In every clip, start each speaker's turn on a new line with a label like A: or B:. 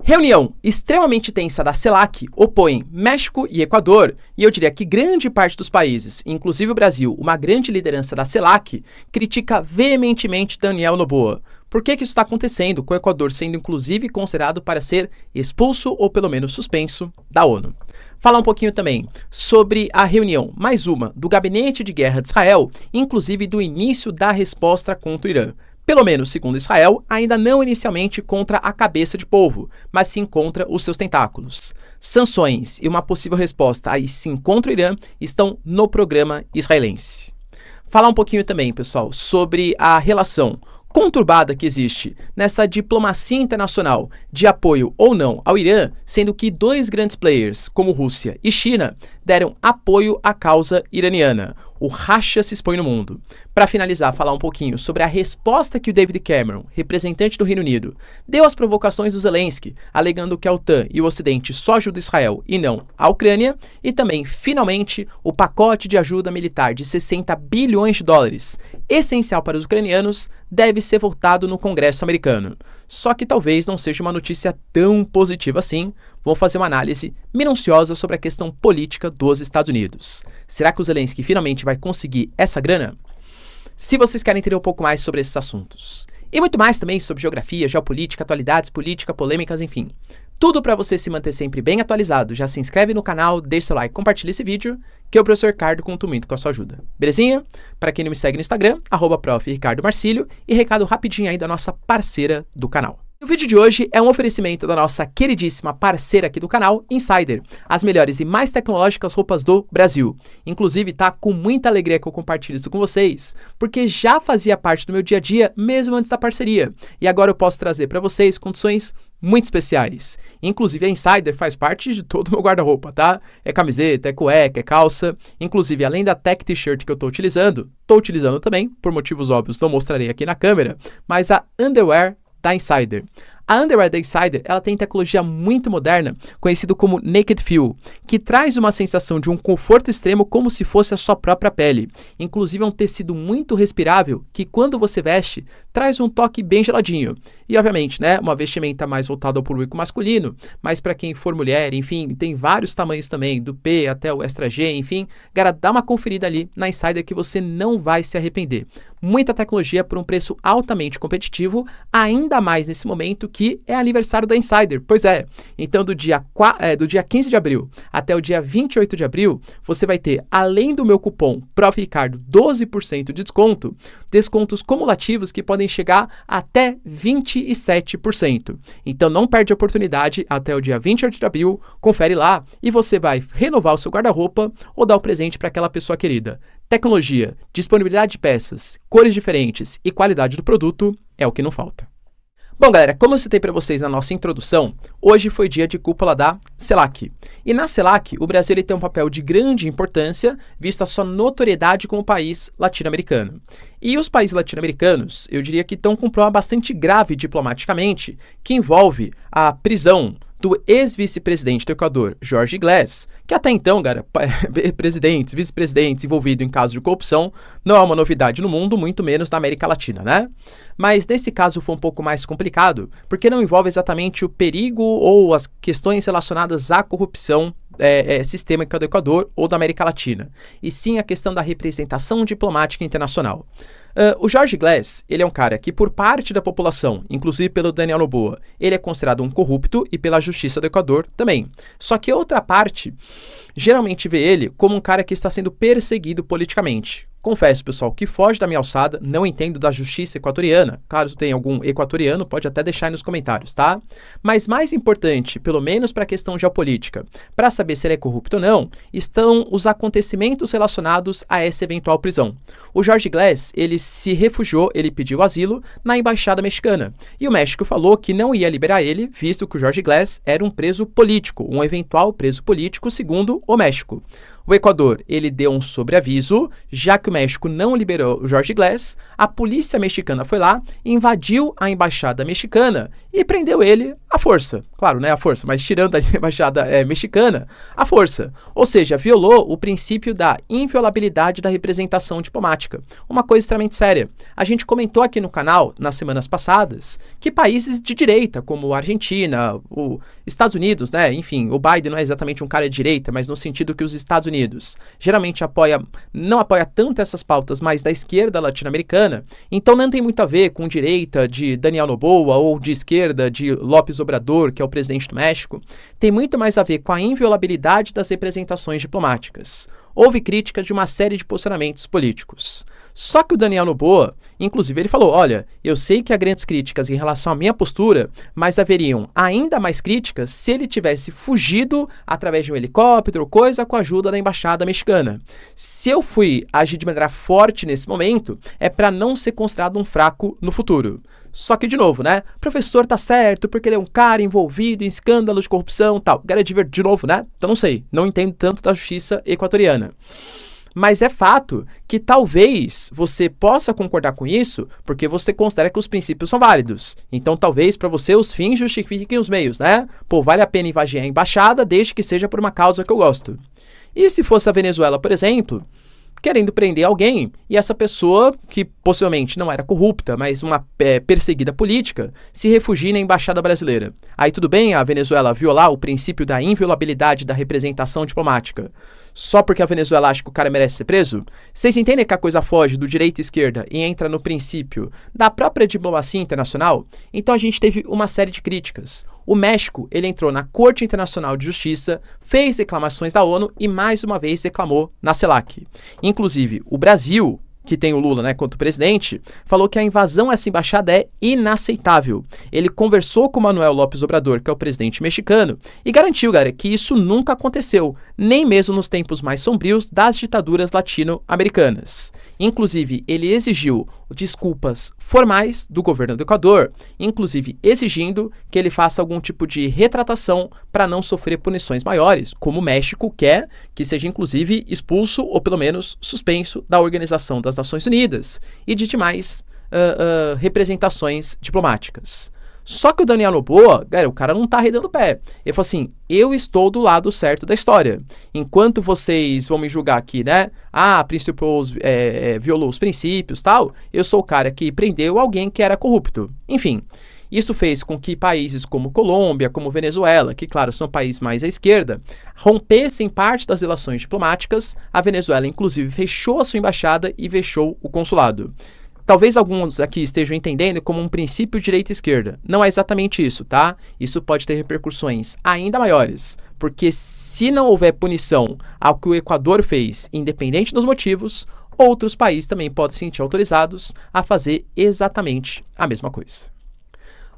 A: Reunião extremamente tensa da CELAC opõe México e Equador, e eu diria que grande parte dos países, inclusive o Brasil, uma grande liderança da CELAC, critica veementemente Daniel Noboa. Por que isso está acontecendo, com o Equador sendo inclusive considerado para ser expulso ou pelo menos suspenso da ONU? Falar um pouquinho também sobre a reunião, mais uma, do Gabinete de Guerra de Israel, inclusive do início da resposta contra o Irã. Pelo menos, segundo Israel, ainda não inicialmente contra a cabeça de povo, mas sim contra os seus tentáculos. Sanções e uma possível resposta aí sim contra o Irã estão no programa israelense. Falar um pouquinho também, pessoal, sobre a relação conturbada que existe nessa diplomacia internacional de apoio ou não ao Irã, sendo que dois grandes players, como Rússia e China, deram apoio à causa iraniana. O racha se expõe no mundo. Para finalizar, falar um pouquinho sobre a resposta que o David Cameron, representante do Reino Unido, deu às provocações do Zelensky, alegando que a OTAN e o Ocidente só ajudam Israel e não a Ucrânia, e também, finalmente, o pacote de ajuda militar de 60 bilhões de dólares, essencial para os ucranianos, deve ser votado no Congresso americano. Só que talvez não seja uma notícia tão positiva assim. Vamos fazer uma análise minuciosa sobre a questão política dos Estados Unidos. Será que o Zelensky finalmente vai conseguir essa grana? Se vocês querem entender um pouco mais sobre esses assuntos, e muito mais também sobre geografia, geopolítica, atualidades, política, polêmicas, enfim, tudo para você se manter sempre bem atualizado, já se inscreve no canal, deixa seu like, compartilha esse vídeo, que eu, professor Ricardo, conto muito com a sua ajuda. Belezinha? Para quem não me segue no Instagram, @prof. Ricardo Marcílio, e recado rapidinho aí da nossa parceira do canal. O vídeo de hoje é um oferecimento da nossa queridíssima parceira aqui do canal, Insider, as melhores e mais tecnológicas roupas do Brasil. Inclusive, tá com muita alegria que eu compartilho isso com vocês, porque já fazia parte do meu dia a dia mesmo antes da parceria, e agora eu posso trazer para vocês condições muito especiais. Inclusive, a Insider faz parte de todo o meu guarda-roupa, tá? É camiseta, é cueca, é calça. Inclusive, além da tech t-shirt que eu tô utilizando também, por motivos óbvios, não mostrarei aqui na câmera, mas a underwear da Insider. A underwear da Insider, ela tem tecnologia muito moderna, conhecido como Naked Feel, que traz uma sensação de um conforto extremo como se fosse a sua própria pele. Inclusive é um tecido muito respirável que quando você veste, traz um toque bem geladinho. E obviamente, né, uma vestimenta mais voltada ao público masculino, mas para quem for mulher, enfim, tem vários tamanhos também, do P até o extra G, enfim, cara, dá uma conferida ali na Insider que você não vai se arrepender. Muita tecnologia por um preço altamente competitivo, ainda mais nesse momento que é aniversário da Insider. Pois é, então do dia 15 de abril até o dia 28 de abril, você vai ter, além do meu cupom Prof. Ricardo, 12% de desconto, descontos cumulativos que podem chegar até 27%. Então não perde a oportunidade até o dia 28 de abril, confere lá e você vai renovar o seu guarda-roupa ou dar o presente para aquela pessoa querida. Tecnologia, disponibilidade de peças, cores diferentes e qualidade do produto é o que não falta. Bom, galera, como eu citei para vocês na nossa introdução, hoje foi dia de cúpula da CELAC. E na CELAC, o Brasil ele tem um papel de grande importância, visto a sua notoriedade como país latino-americano. E os países latino-americanos, eu diria que estão com um problema bastante grave diplomaticamente, que envolve a prisão do ex-vice-presidente do Equador, Jorge Glass, que até então, cara, presidentes, vice-presidentes envolvidos em casos de corrupção não é uma novidade no mundo, muito menos na América Latina, né? Mas nesse caso foi um pouco mais complicado, porque não envolve exatamente o perigo ou as questões relacionadas à corrupção sistêmica do Equador ou da América Latina, e sim a questão da representação diplomática internacional. O Jorge Glass, ele é um cara que por parte da população, inclusive pelo Daniel Noboa, ele é considerado um corrupto e pela justiça do Equador também. Só que outra parte geralmente vê ele como um cara que está sendo perseguido politicamente. Confesso, pessoal, que foge da minha alçada, não entendo da justiça equatoriana. Caso tenha algum equatoriano, pode até deixar aí nos comentários, tá? Mas mais importante, pelo menos para a questão geopolítica, para saber se ele é corrupto ou não, estão os acontecimentos relacionados a essa eventual prisão. O Jorge Glass, ele se refugiou, ele pediu asilo na embaixada mexicana. E o México falou que não ia liberar ele, visto que o Jorge Glass era um preso político, um eventual preso político, segundo o México. O Equador, ele deu um sobreaviso, já que o México não liberou o Jorge Glass, a polícia mexicana foi lá, invadiu a embaixada mexicana e prendeu ele à força. Claro, né, à força, mas tirando a embaixada mexicana, à força. Ou seja, violou o princípio da inviolabilidade da representação diplomática. Uma coisa extremamente séria. A gente comentou aqui no canal, nas semanas passadas, que países de direita, como a Argentina, os Estados Unidos, né, enfim, o Biden não é exatamente um cara de direita, mas no sentido que os Estados Unidos geralmente não apoia tanto essas pautas, mas da esquerda latino-americana, então não tem muito a ver com direita de Daniel Noboa ou de esquerda de López Obrador, que é o presidente do México, tem muito mais a ver com a inviolabilidade das representações diplomáticas. Houve críticas de uma série de posicionamentos políticos. Só que o Daniel Noboa, inclusive, ele falou, olha, eu sei que há grandes críticas em relação à minha postura, mas haveriam ainda mais críticas se ele tivesse fugido através de um helicóptero, coisa com a ajuda da embaixada mexicana. Se eu fui agir de maneira forte nesse momento, é para não ser considerado um fraco no futuro. Só que, de novo, né? O professor tá certo porque ele é um cara envolvido em escândalos de corrupção e tal. Quero de novo, né? Então não sei, não entendo tanto da justiça equatoriana. Mas é fato que talvez você possa concordar com isso porque você considera que os princípios são válidos. Então talvez para você os fins justifiquem os meios, né? Pô, vale a pena invadir a embaixada desde que seja por uma causa que eu gosto. E se fosse a Venezuela, por exemplo, querendo prender alguém, e essa pessoa, que possivelmente não era corrupta, mas uma perseguida política, se refugia na embaixada brasileira. Aí tudo bem a Venezuela violar o princípio da inviolabilidade da representação diplomática, só porque a Venezuela acha que o cara merece ser preso? Vocês entendem que a coisa foge do direita e esquerda e entra no princípio da própria diplomacia internacional? Então a gente teve uma série de críticas. O México, ele entrou na Corte Internacional de Justiça, fez reclamações da ONU e mais uma vez reclamou na CELAC. Inclusive, o Brasil, que tem o Lula, né, quanto presidente, falou que a invasão a essa embaixada é inaceitável. Ele conversou com Manuel López Obrador, que é o presidente mexicano, e garantiu, galera, que isso nunca aconteceu, nem mesmo nos tempos mais sombrios das ditaduras latino-americanas. Inclusive, ele exigiu desculpas formais do governo do Equador, inclusive exigindo que ele faça algum tipo de retratação para não sofrer punições maiores, como o México quer que seja inclusive expulso ou pelo menos suspenso da Organização das Nações Unidas e de demais representações diplomáticas. Só que o Daniel Noboa, galera, o cara não tá arredando o pé. Ele falou assim, eu estou do lado certo da história. Enquanto vocês vão me julgar aqui, né? Violou os princípios e tal, eu sou o cara que prendeu alguém que era corrupto. Enfim, isso fez com que países como Colômbia, como Venezuela, que claro, são países mais à esquerda, rompessem parte das relações diplomáticas. A Venezuela, inclusive, fechou a sua embaixada e fechou o consulado. Talvez alguns aqui estejam entendendo como um princípio direita-esquerda. Não é exatamente isso, tá? Isso pode ter repercussões ainda maiores, porque se não houver punição ao que o Equador fez, independente dos motivos, outros países também podem se sentir autorizados a fazer exatamente a mesma coisa.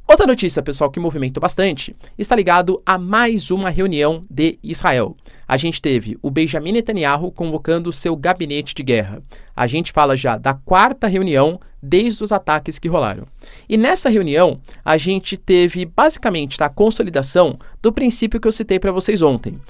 A: Outra notícia, pessoal, que movimenta bastante, está ligado a mais uma reunião de Israel. A gente teve o Benjamin Netanyahu convocando seu gabinete de guerra. A gente fala já da quarta reunião desde os ataques que rolaram. E nessa reunião, a gente teve basicamente a consolidação do princípio que eu citei para vocês ontem.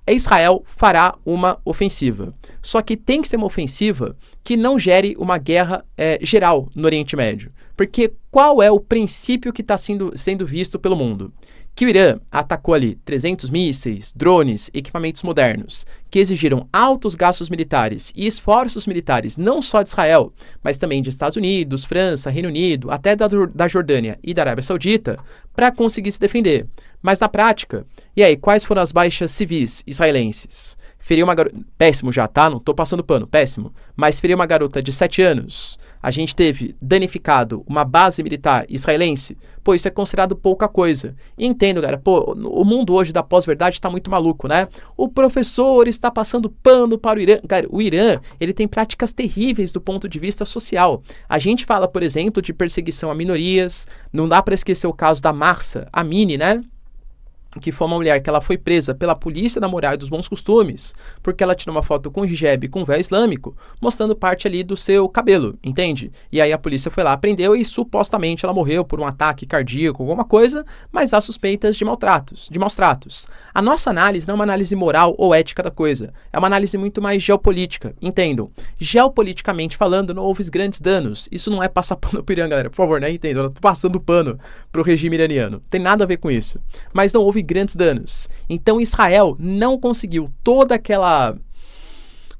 A: Israel fará uma ofensiva. Só que tem que ser uma ofensiva que não gere uma guerra geral no Oriente Médio. Porque qual é o princípio que está sendo visto pelo mundo? Que o Irã atacou ali 300 mísseis, drones, equipamentos modernos, que exigiram altos gastos militares e esforços militares não só de Israel, mas também de Estados Unidos, França, Reino Unido, até da Jordânia e da Arábia Saudita, para conseguir se defender. Mas na prática, e aí, quais foram as baixas civis israelenses? Feriu uma garota... Péssimo já, tá? Não tô passando pano, péssimo. Mas feriu uma garota de 7 anos. A gente teve danificado uma base militar israelense. Pô, isso é considerado pouca coisa. E entendo, cara, pô, o mundo hoje da pós-verdade tá muito maluco, né? O professor está passando pano para o Irã. Cara, o Irã, ele tem práticas terríveis do ponto de vista social. A gente fala, por exemplo, de perseguição a minorias. Não dá para esquecer o caso da Mahsa Amini, né? que foi uma mulher que ela foi presa pela polícia da moral e dos bons costumes, porque ela tirou uma foto com hijab com véu islâmico, mostrando parte ali do seu cabelo, entende? E aí a polícia foi lá, prendeu e supostamente ela morreu por um ataque cardíaco, alguma coisa, mas há suspeitas de maus tratos. A nossa análise não é uma análise moral ou ética da coisa, é uma análise muito mais geopolítica, entendam? Geopoliticamente falando, não houve grandes danos. Isso não é passar pano pro Irã, galera, por favor, né? Entendam? Eu tô passando pano pro regime iraniano. Tem nada a ver com isso. Mas não houve grandes danos. Então Israel não conseguiu toda aquela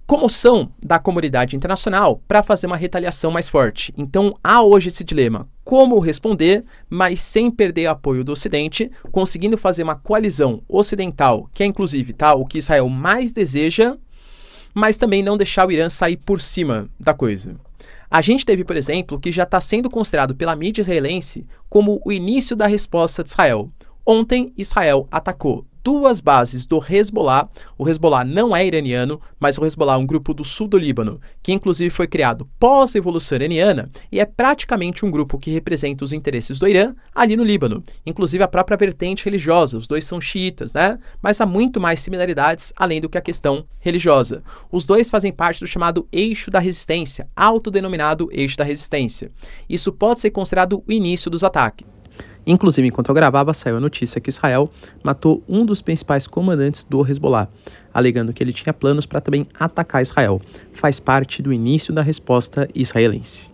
A: comoção da comunidade internacional para fazer uma retaliação mais forte. Então há hoje esse dilema: como responder, mas sem perder apoio do Ocidente, conseguindo fazer uma coalizão ocidental, que é inclusive o que Israel mais deseja, mas também não deixar o Irã sair por cima da coisa. A gente teve, por exemplo, o que já está sendo considerado pela mídia israelense como o início da resposta de Israel. Ontem, Israel atacou 2 bases do Hezbollah. O Hezbollah não é iraniano, mas o Hezbollah é um grupo do sul do Líbano, que inclusive foi criado pós-revolução iraniana e é praticamente um grupo que representa os interesses do Irã ali no Líbano. Inclusive a própria vertente religiosa, os dois são xiitas, né? Mas há muito mais similaridades além do que a questão religiosa. Os dois fazem parte do chamado Eixo da Resistência, autodenominado Eixo da Resistência. Isso pode ser considerado o início dos ataques. Inclusive, enquanto eu gravava, saiu a notícia que Israel matou um dos principais comandantes do Hezbollah, alegando que ele tinha planos para também atacar Israel. Faz parte do início da resposta israelense.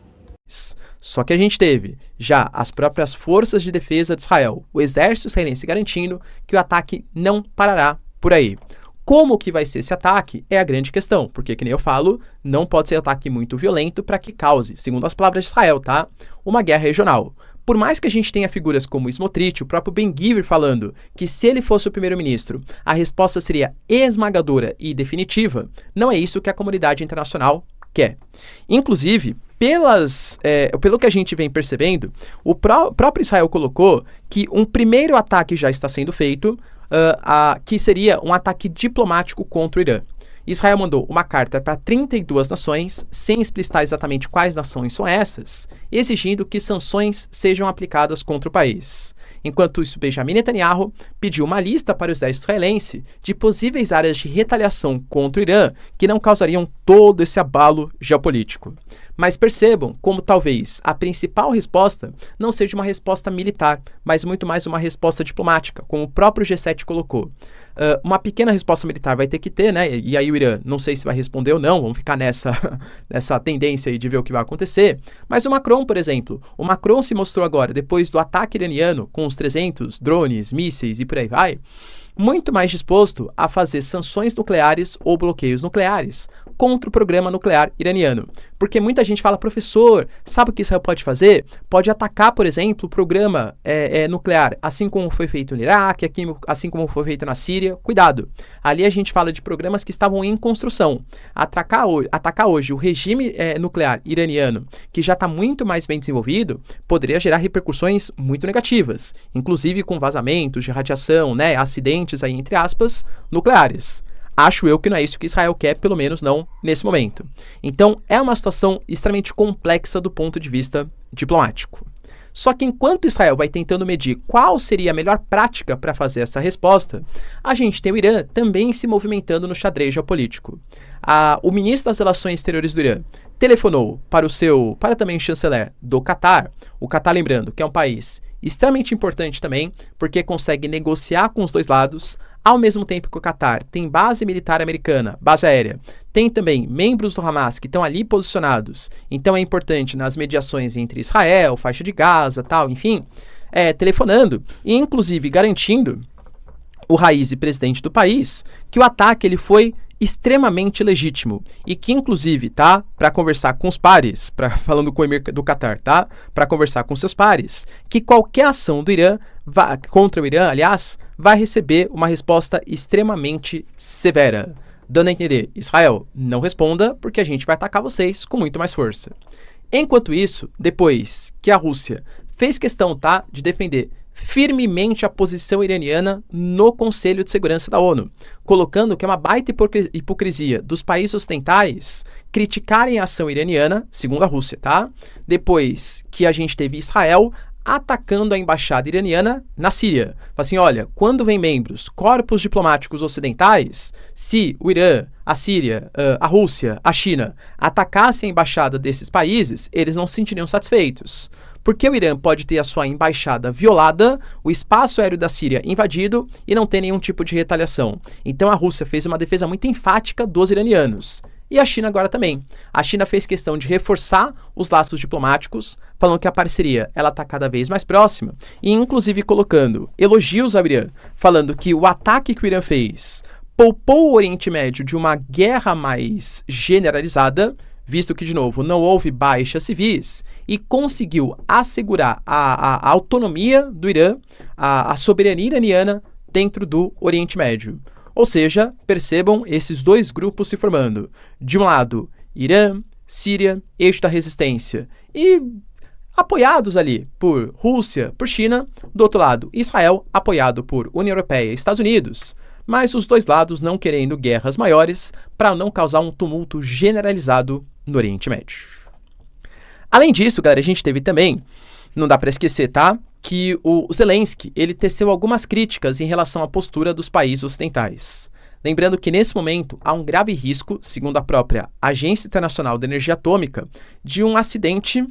A: Só que a gente teve já as próprias forças de defesa de Israel, o exército israelense garantindo que o ataque não parará por aí. Como que vai ser esse ataque é a grande questão, porque, que nem eu falo, não pode ser um ataque muito violento para que cause, segundo as palavras de Israel, uma guerra regional. Por mais que a gente tenha figuras como Smotrich, o próprio Ben-Gvir falando que se ele fosse o primeiro-ministro, a resposta seria esmagadora e definitiva, não é isso que a comunidade internacional quer. Inclusive, pelo que a gente vem percebendo, o próprio Israel colocou que um primeiro ataque já está sendo feito, que seria um ataque diplomático contra o Irã. Israel mandou uma carta para 32 nações, sem explicitar exatamente quais nações são essas, exigindo que sanções sejam aplicadas contra o país. Enquanto isso, Benjamin Netanyahu pediu uma lista para o exército israelense de possíveis áreas de retaliação contra o Irã que não causariam todo esse abalo geopolítico. Mas percebam como talvez a principal resposta não seja uma resposta militar, mas muito mais uma resposta diplomática, como o próprio G7 colocou. Uma pequena resposta militar vai ter que ter, né? E aí o Irã, não sei se vai responder ou não, vamos ficar nessa tendência aí de ver o que vai acontecer. Mas o Macron, por exemplo, o Macron se mostrou agora, depois do ataque iraniano, com os 300 drones, mísseis e por aí vai, muito mais disposto a fazer sanções nucleares ou bloqueios nucleares contra o programa nuclear iraniano. Porque muita gente fala: professor, sabe o que Israel pode fazer? Pode atacar, por exemplo, o programa nuclear, assim como foi feito no Iraque, assim como foi feito na Síria. Cuidado, ali a gente fala de programas que estavam em construção. Atacar hoje o regime nuclear iraniano, que já está muito mais bem desenvolvido, poderia gerar repercussões muito negativas, inclusive com vazamentos de radiação, né, acidentes aí, entre aspas, nucleares. Acho eu que não é isso que Israel quer, pelo menos não nesse momento. Então, é uma situação extremamente complexa do ponto de vista diplomático. Só que enquanto Israel vai tentando medir qual seria a melhor prática para fazer essa resposta, a gente tem o Irã também se movimentando no xadrez geopolítico. O ministro das Relações Exteriores do Irã telefonou para também o chanceler do Catar. O Catar, lembrando, que é um país extremamente importante também, porque consegue negociar com os dois lados, ao mesmo tempo que o Catar tem base militar americana, base aérea, tem também membros do Hamas que estão ali posicionados, então é importante nas mediações entre Israel, faixa de Gaza, tal, enfim, telefonando e inclusive garantindo o Raisi, presidente do país, que o ataque ele foi extremamente legítimo e que inclusive, para conversar com os pares, falando com o emir do Catar, para conversar com seus pares, que qualquer ação do Irã, contra o Irã, aliás, vai receber uma resposta extremamente severa, dando a entender: Israel, não responda porque a gente vai atacar vocês com muito mais força. Enquanto isso, depois que a Rússia fez questão, de defender firmemente a posição iraniana no Conselho de Segurança da ONU, colocando que é uma baita hipocrisia dos países ocidentais criticarem a ação iraniana, segundo a Rússia, depois que a gente teve Israel atacando a embaixada iraniana na Síria. Fala assim, olha, quando vem membros, corpos diplomáticos ocidentais, se o Irã, a Síria, a Rússia, a China atacassem a embaixada desses países, eles não se sentiriam satisfeitos. Porque o Irã pode ter a sua embaixada violada, o espaço aéreo da Síria invadido e não ter nenhum tipo de retaliação. Então a Rússia fez uma defesa muito enfática dos iranianos. E a China agora também. A China fez questão de reforçar os laços diplomáticos, falando que a parceria ela está cada vez mais próxima, e inclusive colocando elogios ao Irã, falando que o ataque que o Irã fez poupou o Oriente Médio de uma guerra mais generalizada, visto que, de novo, não houve baixas civis, e conseguiu assegurar a autonomia do Irã, a soberania iraniana dentro do Oriente Médio. Ou seja, percebam esses dois grupos se formando. De um lado, Irã, Síria, eixo da resistência, e apoiados ali por Rússia, por China. Do outro lado, Israel, apoiado por União Europeia e Estados Unidos. Mas os dois lados não querendo guerras maiores para não causar um tumulto generalizado no Oriente Médio. Além disso, galera, a gente teve também, não dá para esquecer, tá? Que o Zelensky, ele teceu algumas críticas em relação à postura dos países ocidentais. Lembrando que nesse momento há um grave risco, segundo a própria Agência Internacional de Energia Atômica, de um acidente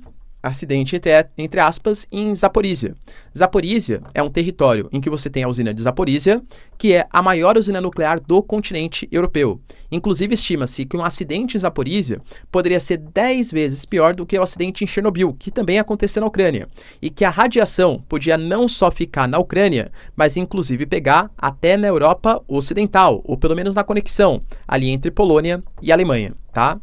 A: entre aspas, em Zaporísia. Zaporísia é um território em que você tem a usina de Zaporísia, que é a maior usina nuclear do continente europeu. Inclusive, estima-se que um acidente em Zaporísia poderia ser 10 vezes pior do que o acidente em Chernobyl, que também aconteceu na Ucrânia, e que a radiação podia não só ficar na Ucrânia, mas inclusive pegar até na Europa Ocidental, ou pelo menos na conexão ali entre Polônia e Alemanha, tá?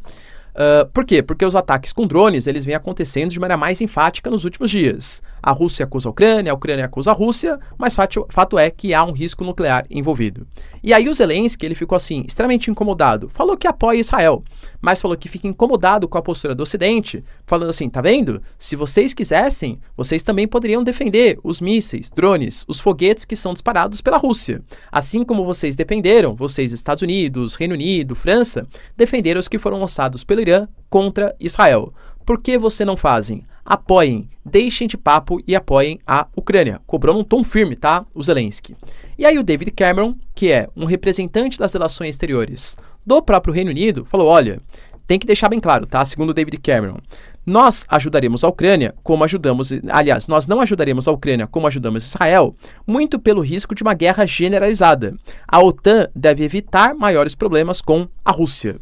A: Por quê? Porque os ataques com drones, eles vêm acontecendo de maneira mais enfática nos últimos dias. A Rússia acusa a Ucrânia acusa a Rússia, mas fato é que há um risco nuclear envolvido. E aí o Zelensky, ele ficou assim, extremamente incomodado. Falou que apoia Israel, mas falou que fica incomodado com a postura do Ocidente, falando assim, tá vendo? Se vocês quisessem, vocês também poderiam defender os mísseis, drones, os foguetes que são disparados pela Rússia. Assim como vocês defenderam, vocês Estados Unidos, Reino Unido, França, defenderam os que foram lançados pelo Irã contra Israel. Por que você não fazem? Apoiem, deixem de papo e apoiem a Ucrânia. Cobrou num tom firme, tá? O Zelensky. E aí o David Cameron, que é um representante das relações exteriores do próprio Reino Unido, falou, olha, tem que deixar bem claro, tá? Segundo o David Cameron, nós ajudaremos a Ucrânia como ajudamos... Aliás, nós não ajudaremos a Ucrânia como ajudamos Israel, muito pelo risco de uma guerra generalizada. A OTAN deve evitar maiores problemas com a Rússia.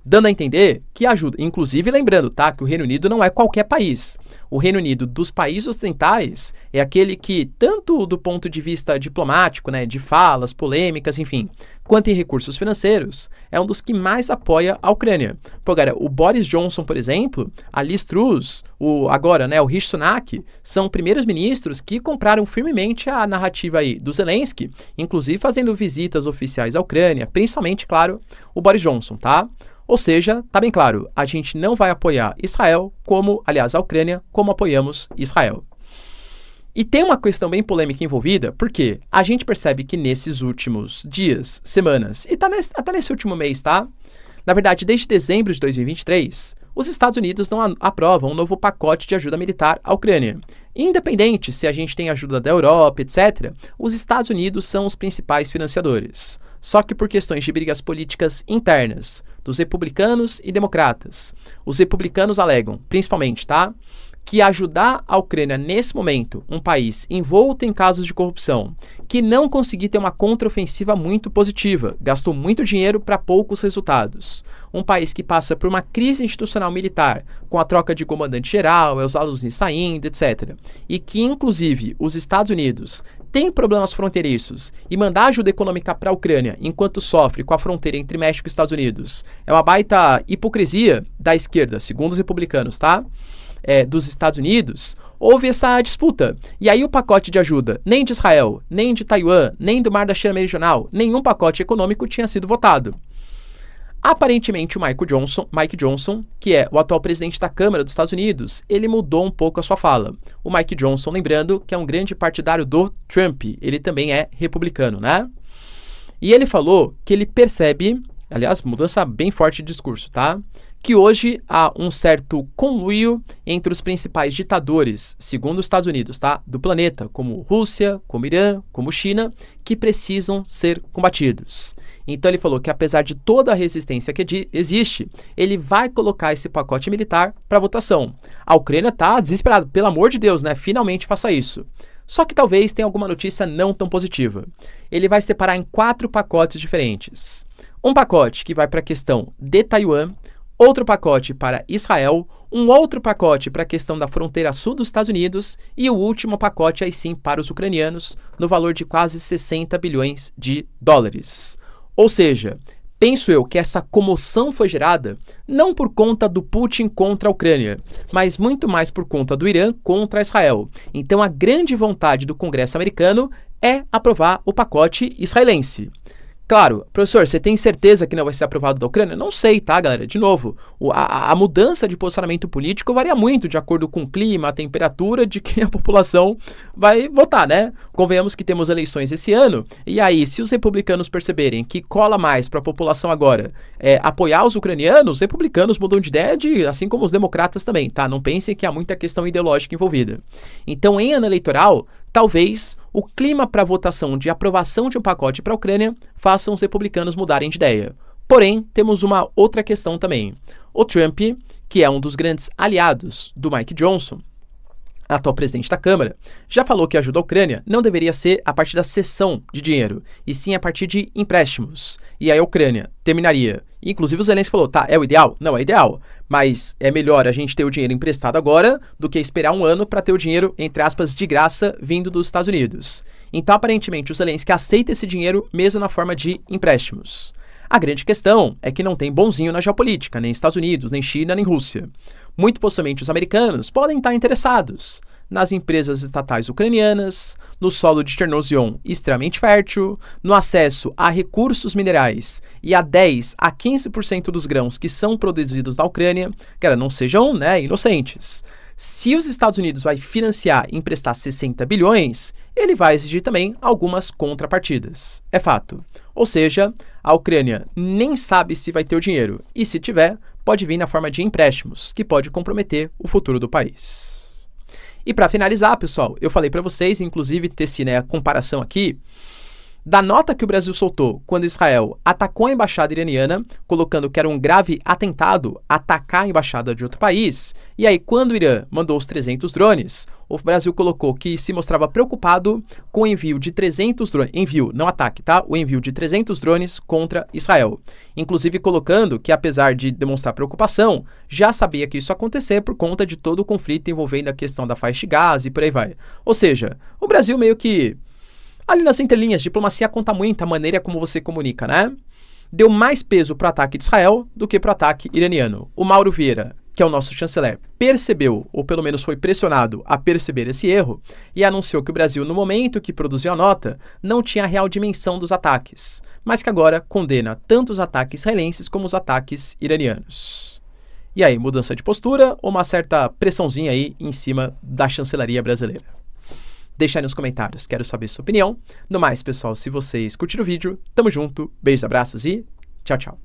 A: Dando a entender que ajuda. Inclusive, lembrando, tá, que o Reino Unido não é qualquer país. O Reino Unido dos países ocidentais é aquele que, tanto do ponto de vista diplomático, né, de falas, polêmicas, enfim, quanto em recursos financeiros, é um dos que mais apoia a Ucrânia. Pô, cara, o Boris Johnson, por exemplo, a Liz Truss, o Rishi Sunak, são primeiros ministros que compraram firmemente a narrativa aí do Zelensky, inclusive fazendo visitas oficiais à Ucrânia, principalmente, claro, o Boris Johnson, tá? Ou seja, tá bem claro, a gente não vai apoiar Israel, a Ucrânia, como apoiamos Israel. E tem uma questão bem polêmica envolvida, porque a gente percebe que nesses últimos dias, semanas, e até nesse último mês, tá? Na verdade, desde dezembro de 2023, os Estados Unidos não aprovam um novo pacote de ajuda militar à Ucrânia. Independente se a gente tem ajuda da Europa, etc., os Estados Unidos são os principais financiadores. Só que por questões de brigas políticas internas dos republicanos e democratas. Os republicanos alegam, principalmente, tá, que ajudar a Ucrânia nesse momento, um país envolto em casos de corrupção, que não conseguiu ter uma contraofensiva muito positiva, gastou muito dinheiro para poucos resultados, um país que passa por uma crise institucional militar, com a troca de comandante-geral, os alunos saindo, etc., e que, inclusive, os Estados Unidos têm problemas fronteiriços e mandar ajuda econômica para a Ucrânia enquanto sofre com a fronteira entre México e Estados Unidos é uma baita hipocrisia da esquerda, segundo os republicanos, tá? Dos Estados Unidos, houve essa disputa. E aí o pacote de ajuda, nem de Israel, nem de Taiwan, nem do Mar da China Meridional, nenhum pacote econômico tinha sido votado. Aparentemente o Mike Johnson, que é o atual presidente da Câmara dos Estados Unidos, ele mudou um pouco a sua fala. O Mike Johnson, lembrando, que é um grande partidário do Trump, ele também é republicano, né? E ele falou que ele percebe aliás, mudança bem forte de discurso, tá? Que hoje há um certo conluio entre os principais ditadores, segundo os Estados Unidos, tá? Do planeta, como Rússia, como Irã, como China, que precisam ser combatidos. Então ele falou que apesar de toda a resistência que existe, ele vai colocar esse pacote militar para votação. A Ucrânia tá desesperada, pelo amor de Deus, né? Finalmente faça isso. Só que talvez tenha alguma notícia não tão positiva. Ele vai separar em 4 pacotes diferentes. Um pacote que vai para a questão de Taiwan, outro pacote para Israel, um outro pacote para a questão da fronteira sul dos Estados Unidos e o último pacote aí sim para os ucranianos, no valor de quase 60 bilhões de dólares. Ou seja, penso eu que essa comoção foi gerada não por conta do Putin contra a Ucrânia, mas muito mais por conta do Irã contra Israel. Então a grande vontade do Congresso americano é aprovar o pacote israelense. Claro, professor, você tem certeza que não vai ser aprovado da Ucrânia? Não sei, tá, galera? De novo, a mudança de posicionamento político varia muito de acordo com o clima, a temperatura de quem a população vai votar, né? Convenhamos que temos eleições esse ano, e aí, se os republicanos perceberem que cola mais para a população agora apoiar os ucranianos, os republicanos mudam de ideia, assim como os democratas também, tá? Não pensem que há muita questão ideológica envolvida. Então, em ano eleitoral, talvez o clima para a votação de aprovação de um pacote para a Ucrânia façam os republicanos mudarem de ideia. Porém, temos uma outra questão também. O Trump, que é um dos grandes aliados do Mike Johnson, atual presidente da Câmara, já falou que a ajuda à Ucrânia não deveria ser a partir da cessão de dinheiro, e sim a partir de empréstimos. E aí a Ucrânia terminaria. Inclusive o Zelensky falou, tá, é o ideal? Não é ideal, mas é melhor a gente ter o dinheiro emprestado agora do que esperar um ano para ter o dinheiro, entre aspas, de graça vindo dos Estados Unidos. Então, aparentemente, o Zelensky aceita esse dinheiro mesmo na forma de empréstimos. A grande questão é que não tem bonzinho na geopolítica, nem Estados Unidos, nem China, nem Rússia. Muito possivelmente os americanos podem estar interessados nas empresas estatais ucranianas, no solo de Chernobyl extremamente fértil, no acesso a recursos minerais e a 10 a 15% dos grãos que são produzidos na Ucrânia, cara, não sejam, inocentes. Se os Estados Unidos vai financiar e emprestar 60 bilhões, ele vai exigir também algumas contrapartidas. É fato. Ou seja, a Ucrânia nem sabe se vai ter o dinheiro, e se tiver, pode vir na forma de empréstimos, que pode comprometer o futuro do país. E para finalizar, pessoal, eu falei para vocês, inclusive teci a comparação aqui, da nota que o Brasil soltou quando Israel atacou a embaixada iraniana, colocando que era um grave atentado atacar a embaixada de outro país, e aí quando o Irã mandou os 300 drones, o Brasil colocou que se mostrava preocupado com o envio de 300 drones, envio, não ataque, tá? O envio de 300 drones contra Israel. Inclusive colocando que, apesar de demonstrar preocupação, já sabia que isso ia acontecer por conta de todo o conflito envolvendo a questão da faixa de Gaza e por aí vai. Ou seja, o Brasil meio que ali nas entrelinhas, diplomacia conta muito a maneira como você comunica, né? Deu mais peso para o ataque de Israel do que para o ataque iraniano. O Mauro Vieira, que é o nosso chanceler, percebeu, ou pelo menos foi pressionado a perceber esse erro, e anunciou que o Brasil, no momento que produziu a nota, não tinha a real dimensão dos ataques, mas que agora condena tanto os ataques israelenses como os ataques iranianos. E aí, mudança de postura ou uma certa pressãozinha aí em cima da chancelaria brasileira? Deixa aí nos comentários, quero saber sua opinião. No mais, pessoal, se vocês curtiram o vídeo, tamo junto, beijos, abraços e tchau, tchau.